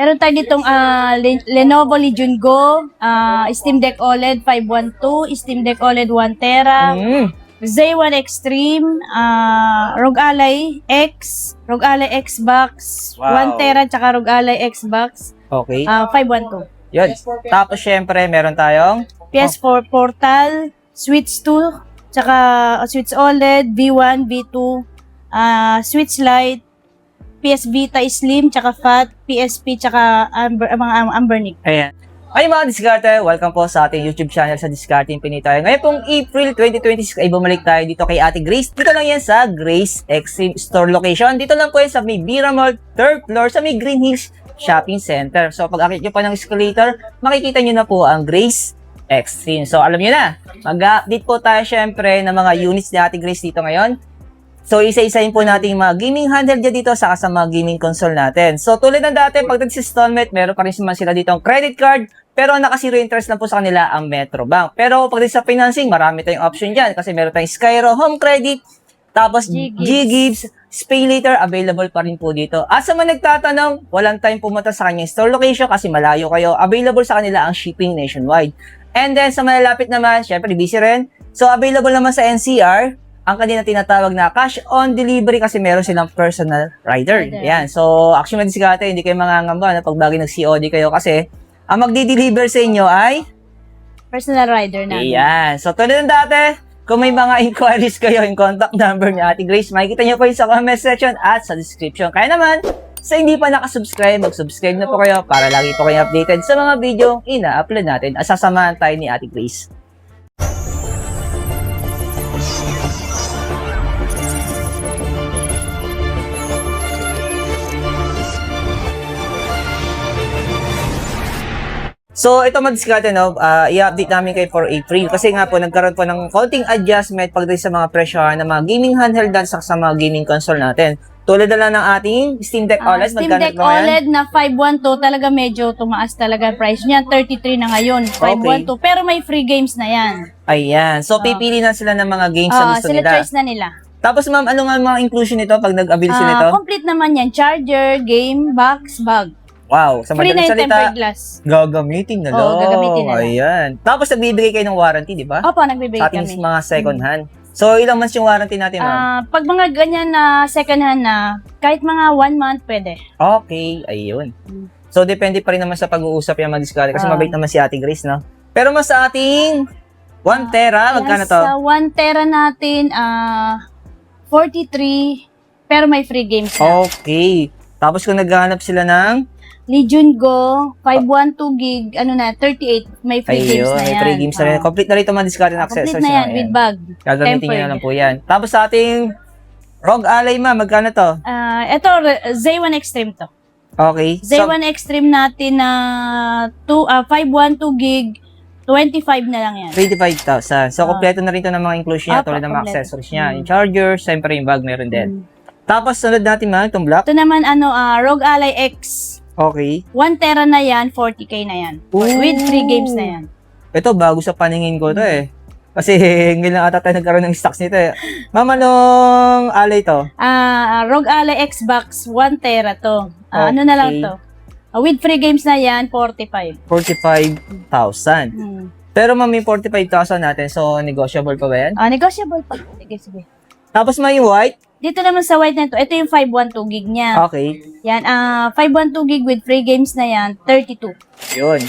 Meron tayo ditong Lenovo Legion Go, Steam Deck OLED 512, Steam Deck OLED 1 tera, Z1 Extreme, ROG Ally X, ROG Ally Xbox, Wow. 1 tera, tsaka ROG Ally Xbox, Okay. 512. Yun. Tapos, syempre, meron tayong PS4 Portal, Switch 2, tsaka Switch OLED, V1, V2, Switch Lite, PS Vita Slim, tsaka Fat, PSP, tsaka mga Ambernic. Ayan. Ay mga diskarte, welcome po sa ating YouTube channel sa Diskarte Pinitay. Ngayon pong April 2026 ay bumalik tayo dito kay Ate Grace. Dito lang yan sa Grace Extreme Store location. Dito lang po yan sa may Bira Mall, 3rd floor, sa may Green Hills Shopping Center. So pag akit nyo pa ng escalator, makikita nyo na po ang Grace Extreme. So alam nyo na, mag-update po tayo syempre ng mga units ni Ate Grace dito ngayon. So, isa-isahin po natin yung mga gaming handheld dyan dito sa mga gaming console natin. So, tulad ng dati, pag nag-installment, meron pa rin naman sila dito ang credit card, pero naka-zero interest lang po sa kanila ang Metrobank. Pero pag sa financing, marami tayong option dyan kasi meron tayong Skyro Home Credit, tapos G-Gives, Pay Later, available pa rin po dito. At sa mga nagtatanong, walang time pumunta sa kanyang store location kasi malayo kayo. Available sa kanila ang shipping nationwide. And then, sa malalapit naman, syempre, busy rin. So, available naman sa NCR, ang kanina tinatawag na cash on delivery kasi meron silang personal rider. Yan. So, actually, madiskate, hindi kayo mangangamba na pag bagay nag-COD kayo kasi ang magdi-deliver sa inyo ay Personal rider namin. Yan. So, tulad ng dati, kung may mga inquiries kayo, yung contact number ni Ate Grace, makikita nyo po yun sa comment section at sa description. Kaya naman, sa hindi pa nakasubscribe, mag-subscribe na po kayo para lagi po kayo updated sa mga video ina-upload natin at sasamahan tayo ni Ate Grace. So, ito madiskarte, no? I-update namin kayo for April. Kasi nga po, nagkaroon po ng konting adjustment pagdating sa mga presyohan ng mga gaming handheld at sa mga gaming console natin. Tulad na lang ng ating Steam Deck OLED. Steam Deck OLED na 512, talaga medyo tumaas talaga price niya. 33 na ngayon, 512. Pero may free games na yan. Ayan. So, pipili na sila ng mga games na gusto sila nila. choice na nila. Tapos, ma'am, ano nga mga inclusion nito pag nag-avail sila nito? Complete naman yan. Charger, game, box, bag. Wow, sa Free na madaling yung salita, tempered glass. gagamitin na lang. Oo, gagamitin na lang. Ayan. Tapos, nagbibigay kayo ng warranty, di ba? Opo, nagbibigay Sa ating kami. mga second hand. So, ilang months yung warranty natin, ma'am? Pag mga ganyan na second hand na, kahit mga 1 month, pwede. Okay, ayun. So, depende pa rin naman sa pag-uusap yung mga discard kasi mabait naman si Ate Grace, no? Pero mas sa ating 1 tera, magkano to? Sa 1 tera natin, 43, pero may free games na. Okay. Tapos kung naghahanap sila ng Legion Go, 512 gig, 38, may free games na may yan. free games na rin. Complete na rin ito mga discard and accessories. Complete na yan, with bag. Gagamitin nyo na lang po yan. Tapos sa ating ROG Ally, ma'am, magkano to? Ito, Z1 Extreme to. Okay. Z1 Extreme natin na 512 gig, 25 na lang yan. 25,000. So, kompleto na rin ito ng mga inclusion niya, tulad ng mga accessories niya. Yung charger, siyempre yung bag meron din. Tapos, sunod natin ma'am, itong black. Ito naman, ROG Ally X. Okay. 1 tera na yan, 40k na yan. With free games na yan. Ito, bago sa paningin ko to eh. Kasi ngayon lang ata tayo nagkaroon ng stocks nito eh. Ma'am, anong Ally to? ROG Ally Xbox, 1 tera to. Ano na lang to? With free games na yan, 45. 45,000. Pero ma'am, yung 45,000 natin, so negotiable pa ba yan? Negotiable pa. Sige. Tapos may white? Dito naman sa white na ito yung 512 gig niya. Okay. Yan, 512 gig with free games na yan, 32. Yun.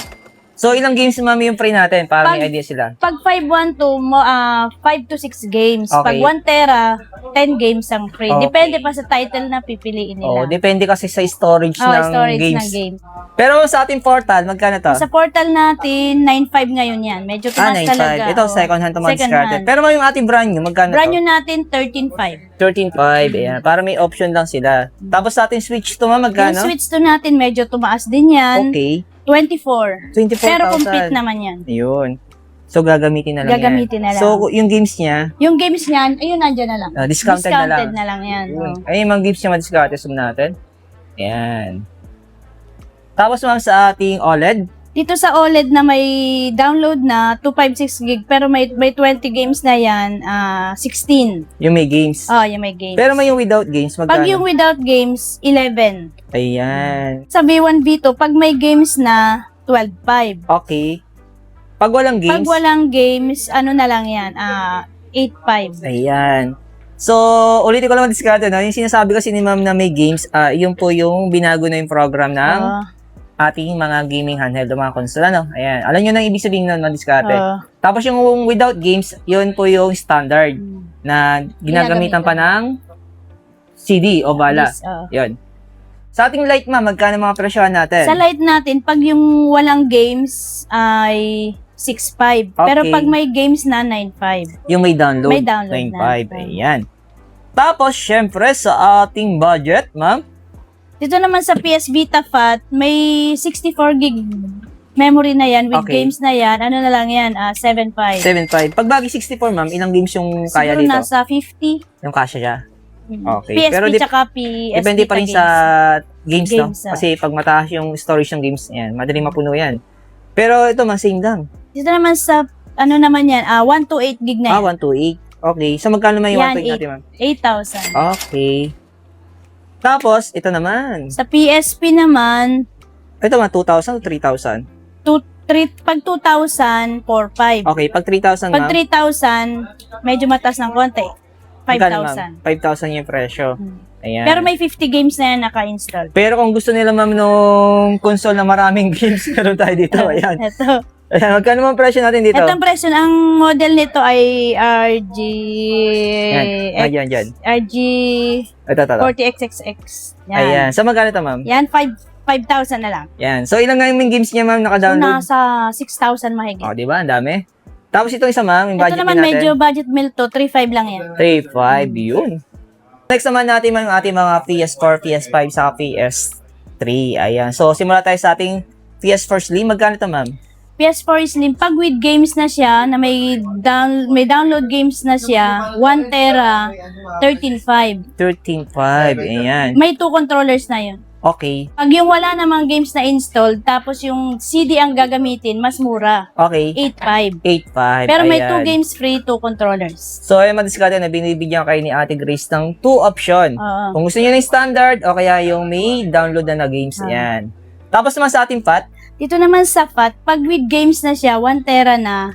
So, ilang games ma'am yung free natin para may idea sila? Pag 512 mo, 5 to 6 games. Okay. Pag 1 tera, 10 games ang free. Okay. Depende pa sa title na pipiliin nila. Depende kasi sa storage ng storage games. ng game. Pero sa ating portal, magkano to? Sa portal natin, 9.5 ngayon yan. Medyo tumas 9.5. talaga. Ito, second hand to mga discarded. Pero yung ating brand new, magkano Brand to? new natin, 13.5. 13.5. Ayan. Para may option lang sila. Tapos sa ating switch to ma'am, Yung magkano? switch to natin, medyo tumaas din yan. Okay. 24. 24,000. Pero complete naman yan. Yun. So, gagamitin na lang Gagamitin na lang. So, yung games niya, Yung games niyan, ayun, nandiyan na lang. discounted na lang. na lang yan. Yun. Ayun yung mga games niya madiscarded natin. Ayan. Tapos ma'am sa ating OLED, Dito sa OLED na may download na 256 gig pero may 20 games na yan, 16. Yung may games. Oh, yung may games. Pero may yung without games, magkano? Pag yung without games, 11. Ayan. Sa V1, V2, pag may games na, 12.5. Okay. Pag walang games? Pag walang games, ano na lang yan, 8.5. Ayan. So, ulitin ko lang diskarte, no? Yung sinasabi kasi ni ma'am na may games, yun po yung binago na yung program ng ating mga gaming handheld, mga console, ano? Ayan. Alam nyo na ibig sabihin ng diskarte. Tapos yung without games, yun po yung standard na ginagamitan pa ng CD o bala. Yun. Sa ating light, ma'am, magkano mga presyohan natin? Sa light natin, pag yung walang games ay 6.5. Okay. Pero pag may games na, 9.5. Yung may download? May download 9.5. na. Ayan. Tapos, syempre, sa ating budget, ma'am, Dito naman sa PS Vita Fat, may 64 gig memory na yan with Okay. games na yan. Ano na lang yan? 7.5. 7.5. Pag bagi 64, ma'am, ilang games yung kaya Siguro dito? nasa 50. Yung kasya siya? Okay. PSP Pero tsaka PS depende pa rin Vita sa games, no? Games, Kasi pag mataas yung storage ng games, yan, madaling mapuno yan. Pero ito, ma'am, same lang. Dito naman sa, ano naman yan, 128 gig na yan. 128. Okay. So, magkano naman yung Yan, 128 natin, ma'am? 8,000. Okay. Tapos, ito naman. Sa PSP naman, Ito, ma'am, 2,000 o 3,000? pag 2,000, 4,500. Okay. Pag 3,000, Pag ma'am, 3,000, medyo mataas ng konti. magkano, ma'am? 5,000. 5,000 yung presyo. Ayan. Pero may 50 games na yan naka-install. Pero kung gusto nila, ma'am, nung console na maraming games, meron tayo dito. Ayan. Ito. Ayan, magkano ang presyo natin dito? Itong presyo, ang model nito ay RG... Ayan. RG Ito. 40XXX. Yan. Ayan. So, magkano ito, ma'am? Yan, 5,000 na lang. Yan. So, ilang nga yung games niya, ma'am, So, naka-download? nasa 6,000 mahigit. Oh, di ba? Ang dami. Tapos itong isa, ma'am, yung Ito budget naman, natin. medyo budget meal to. 3,500 lang yan. 3.5, yun. Next naman natin, ma'am, yung ating mga PS4, PS5, saka PS3. Ayan. So, simula tayo sa ating PS4 Slim. Magkano ito, ma'am? PS4 Slim, pag with games na siya, na may download games na siya, 1 tera, 13.5. 13.5. Ayan. May 2 controllers na yun. Okay. Pag yung wala namang games na installed, tapos yung CD ang gagamitin, mas mura. Okay. 8.5. 8.5. Pero may Ayan. 2 games free, 2 controllers. So, ayan, madiskarte na binibigyan kayo ni Ate Grace ng 2 option. Oo. Kung gusto niyo ng standard o kaya yung may download na games. Ayan. Tapos naman sa ating pat, Dito naman sa FAT, pag with games na siya, 1 tera na,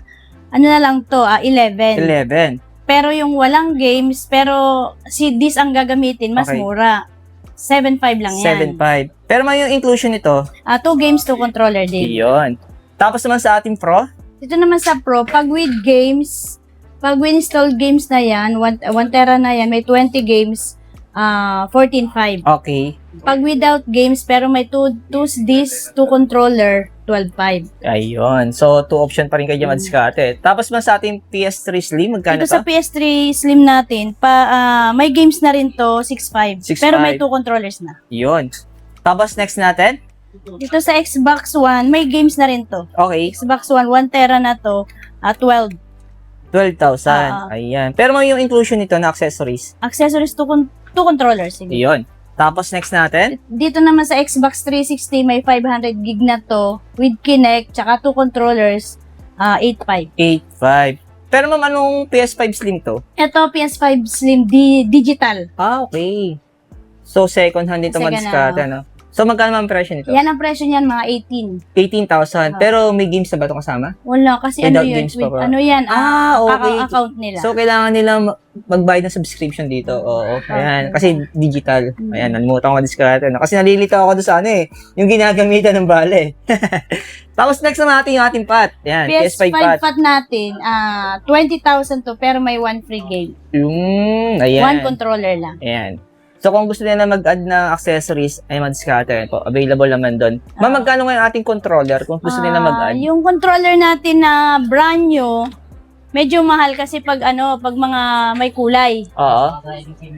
ano na lang to, 11. 11. Pero yung walang games, pero CDs ang gagamitin, mas Okay. mura. 7.5 lang yan. 7.5. Pero may yung inclusion nito. 2 games, 2 controller din. Iyon. Tapos naman sa ating Pro, Dito naman sa Pro, pag with games, pag install games na yan, 1 tera na yan, may 20 games, 14.5. okay. Pag without games, pero may 2 discs, 2 controller, 12.5. Ayun. So, 2 option pa rin kayo madiskarte. Tapos naman sa ating PS3 Slim, magkano Dito sa to? PS3 Slim natin, may games na rin to, 6.5. 6.5. Pero may 2 controllers na. Yun. Tapos next natin, Dito sa Xbox One, may games na rin to. okay, Xbox One, 1 tera na to, 12. 12,000. Ayan. Pero may yung inclusion nito na accessories. Accessories, 2 controllers. Sige. Iyon. Tapos next natin, Dito naman sa Xbox 360, may 500 gig na to with Kinect, tsaka 2 controllers, 8.5. 8.5. Pero ma'am, anong PS5 Slim to? Ito, PS5 Slim digital. Okay. So, second hand dito Second madiskarte, ano? So, magkano ma'am presyo nito? Yan ang presyo niyan, mga 18. 18,000. Pero may games na ba ito kasama? Wala, kasi Without ano yun, games pa ba? ano yan, okay. account nila. So, kailangan nila magbayad ng subscription dito. Oo. Ayan. Kasi digital. Ayan. Nalimutan ko madiskarte. No? Kasi nalilito ako doon sa ano eh. Yung ginagamitan ng bale. Tapos next naman natin yung ating pat. Ayan. PS5 pat. PS5 natin, 20,000 to, pero may 1 free game. Ayan. 1 controller lang. Ayan. So, kung gusto nila mag-add ng accessories, ay madiskarte po. Available naman doon. Ma'am, magkano nga yung ating controller kung gusto nila mag-add? Yung controller natin na brand new, medyo mahal kasi pag mga may kulay. Oo.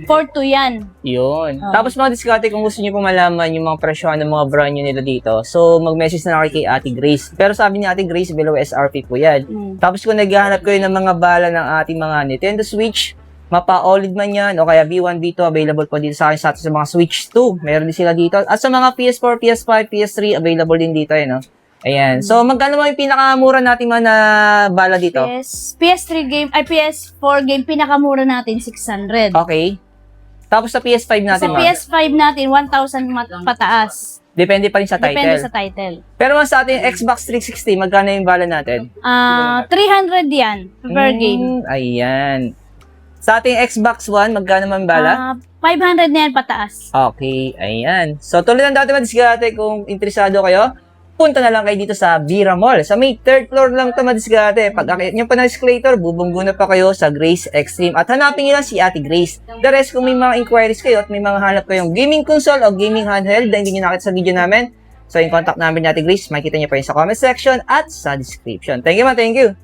4.2 yan. Yun. Oo. Tapos mga diskarte, kung gusto niyo po malaman yung mga presyohan ng mga brand new nila dito, so mag-message na lang kayo kay Ate Grace. Pero sabi ni Ate Grace, below SRP po yan. Tapos kung naghahanap kayo ng mga bala ng ating mga Nintendo Switch, mapa-OLED man yan, o kaya B1, B2, available po dito sa akin sa mga Switch 2. Meron din sila dito. At sa mga PS4, PS5, PS3, available din dito, no? Ayan. So, magkano mo yung pinakamura natin mga na bala dito? PS3 game, ay PS4 game, pinakamura natin 600. Okay. Tapos sa PS5 natin, Sa ma'am? PS5 natin, 1,000 pataas. Depende pa rin sa title. Depende sa title. Pero ma'am, sa ating Xbox 360, magkano yung bala natin? 300 yan per game. Ayan. Sa ating Xbox One, magkano man bala? 500 na yan pataas. Okay, ayan. So, tulad ng dati madiskarte, kung interesado kayo, punta na lang kayo dito sa Vira Mall. Sa may third floor lang ito madiskarte. Pag akit nyo pa ng escalator, bubunggo na pa kayo sa Grace Extreme. At hanapin nyo lang si Ate Grace. The rest, kung may mga inquiries kayo at may mga hanap kayong gaming console o gaming handheld na hindi nyo nakita sa video namin, so yung contact number ni Ate Grace, makikita nyo pa yun sa comment section at sa description. Thank you, ma. Thank you.